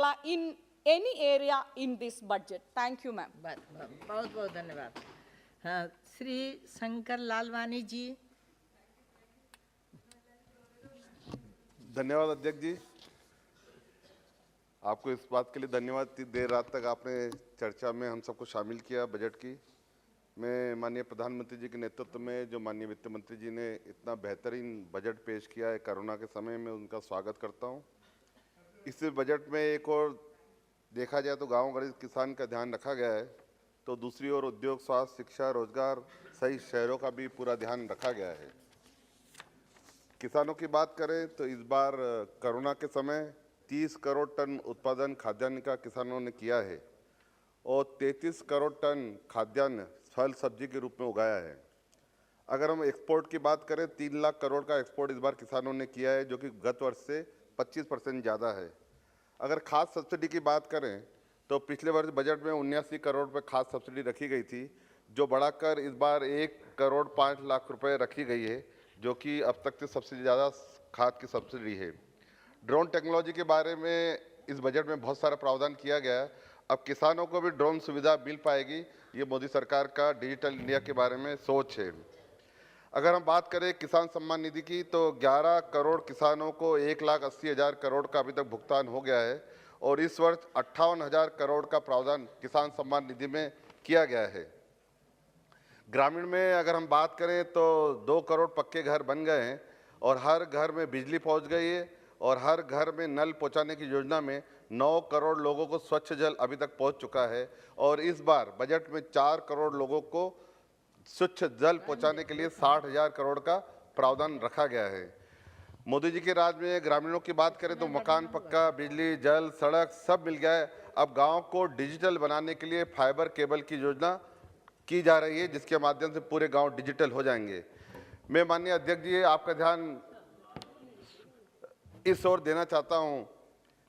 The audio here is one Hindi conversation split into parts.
Kerala in any area in this budget. Thank you, ma'am. बहुत बहुत धन्यवाद। हाँ, श्री शंकर लालवानी जी। धन्यवाद अध्यक्ष जी, आपको इस बात के लिए धन्यवाद कि देर रात तक आपने चर्चा में हम सबको शामिल किया बजट की। मैं माननीय प्रधानमंत्री जी के नेतृत्व में जो माननीय वित्त मंत्री जी ने इतना बेहतरीन बजट पेश किया है कोरोना के समय में, उनका स्वागत करता हूं। इस बजट में एक और देखा जाए तो गांव गरीब किसान का ध्यान रखा गया है, तो दूसरी ओर उद्योग, स्वास्थ्य, शिक्षा, रोजगार सहित शहरों का भी पूरा ध्यान रखा गया है। किसानों की बात करें तो इस बार कोरोना के समय 30 करोड़ टन उत्पादन खाद्यान्न का किसानों ने किया है और 33 करोड़ टन खाद्यान्न फल सब्जी के रूप में उगाया है। अगर हम एक्सपोर्ट की बात करें, 3 लाख करोड़ का एक्सपोर्ट इस बार किसानों ने किया है, जो कि गत वर्ष से 25% ज़्यादा है। अगर खाद सब्सिडी की बात करें तो पिछले वर्ष बजट में 79 करोड़ रुपये खाद सब्सिडी रखी गई थी, जो बढ़ाकर इस बार 1 करोड़ 5 लाख रुपये रखी गई है, जो कि अब तक से सबसे ज़्यादा खाद की सब्सिडी है। ड्रोन टेक्नोलॉजी के बारे में इस बजट में बहुत सारा प्रावधान किया गया है। अब किसानों को भी ड्रोन सुविधा मिल पाएगी, ये मोदी सरकार का डिजिटल इंडिया के बारे में सोच है। अगर हम बात करें किसान सम्मान निधि की, तो 11 करोड़ किसानों को 1,80,000 करोड़ का अभी तक भुगतान हो गया है और इस वर्ष 58,000 करोड़ का प्रावधान किसान सम्मान निधि में किया गया है। ग्रामीण में अगर हम बात करें तो 2 करोड़ पक्के घर बन गए हैं और हर घर में बिजली पहुंच गई है और हर घर में नल पहुंचाने की योजना में 9 करोड़ लोगों को स्वच्छ जल अभी तक पहुंच चुका है और इस बार बजट में 4 करोड़ लोगों को स्वच्छ जल पहुंचाने के लिए 60,000 करोड़ का प्रावधान रखा गया है। मोदी जी के राज में ग्रामीणों की बात करें तो मकान पक्का, बिजली, जल, सड़क सब मिल गया है। अब गांव को डिजिटल बनाने के लिए फाइबर केबल की योजना की जा रही है, जिसके माध्यम से पूरे गांव डिजिटल हो जाएंगे। मैं माननीय अध्यक्ष जी आपका ध्यान इस ओर देना चाहता हूं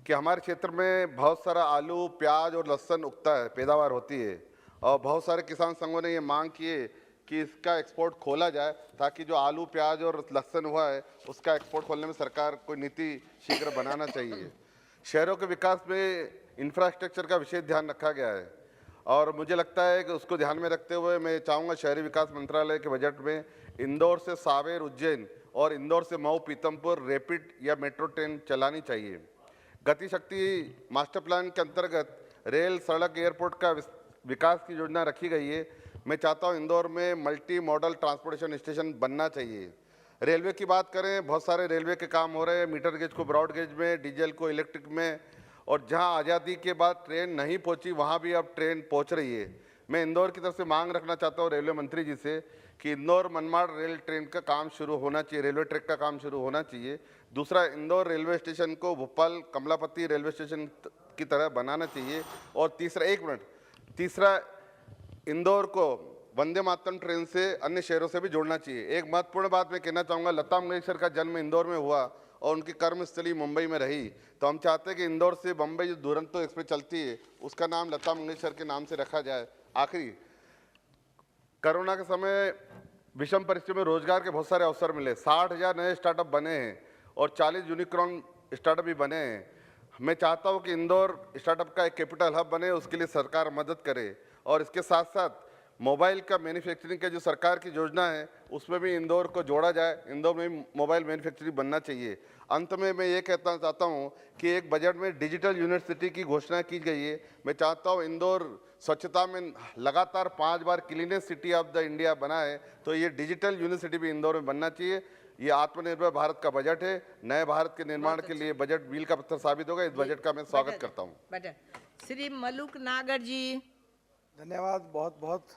कि हमारे क्षेत्र में बहुत सारा आलू, प्याज और लहसुन उगता है, पैदावार होती है और बहुत सारे किसान संघों ने ये मांग की है कि इसका एक्सपोर्ट खोला जाए, ताकि जो आलू, प्याज और लहसुन हुआ है उसका एक्सपोर्ट खोलने में सरकार कोई नीति शीघ्र बनाना चाहिए। शहरों के विकास में इंफ्रास्ट्रक्चर का विशेष ध्यान रखा गया है और मुझे लगता है कि उसको ध्यान में रखते हुए मैं चाहूँगा शहरी विकास मंत्रालय के बजट में इंदौर से सावेर, उज्जैन और इंदौर से मऊ, पीतमपुर रैपिड या मेट्रो ट्रेन चलानी चाहिए। गति शक्ति मास्टर प्लान के अंतर्गत रेल, सड़क, एयरपोर्ट का विकास की योजना रखी गई है। मैं चाहता हूँ इंदौर में मल्टी मॉडल ट्रांसपोर्टेशन स्टेशन बनना चाहिए। रेलवे की बात करें, बहुत सारे रेलवे के काम हो रहे हैं, मीटर गेज को ब्रॉड गेज में, डीजल को इलेक्ट्रिक में, और जहां आज़ादी के बाद ट्रेन नहीं पहुंची वहां भी अब ट्रेन पहुंच रही है। मैं इंदौर की तरफ से मांग रखना चाहता हूं रेलवे मंत्री जी से कि इंदौर मनमाड़ रेल ट्रेन का काम शुरू होना चाहिए, रेलवे ट्रैक का काम शुरू होना चाहिए। दूसरा, इंदौर रेलवे स्टेशन को भोपाल कमलापति रेलवे स्टेशन की तरह बनाना चाहिए। और तीसरा इंदौर को वंदे मातरम ट्रेन से अन्य शहरों से भी जोड़ना चाहिए। एक महत्वपूर्ण बात मैं कहना चाहूँगा, लता मंगेशकर का जन्म इंदौर में हुआ और उनकी कर्मस्थली मुंबई में रही, तो हम चाहते हैं कि इंदौर से बम्बई जो दुरंतो एक्सप्रेस चलती है उसका नाम लता मंगेशकर के नाम से रखा जाए। आखिरी, कोरोना के समय विषम परिस्थितियों में रोजगार के बहुत सारे अवसर मिले, 60,000 नए स्टार्टअप बने हैं और 40 यूनिकॉर्न स्टार्टअप भी बने हैं। मैं चाहता हूं कि इंदौर स्टार्टअप का एक कैपिटल हब बने, उसके लिए सरकार मदद करे और इसके साथ साथ मोबाइल का मैन्युफैक्चरिंग का जो सरकार की योजना है उसमें भी इंदौर को जोड़ा जाए। इंदौर में मोबाइल मैन्युफैक्चरिंग बनना चाहिए। अंत में मैं ये कहना चाहता हूँ कि एक बजट में डिजिटल यूनिवर्सिटी की घोषणा की गई है। मैं चाहता हूँ इंदौर स्वच्छता में लगातार 5 बार cleanest city of the India बना है, तो ये डिजिटल यूनिवर्सिटी भी इंदौर में बनना चाहिए। ये आत्मनिर्भर भारत का बजट है, नए भारत के निर्माण के लिए बजट मील का पत्थर साबित होगा। इस बजट का मैं स्वागत करता हूँ। श्री मलुक नागर जी। धन्यवाद, बहुत बहुत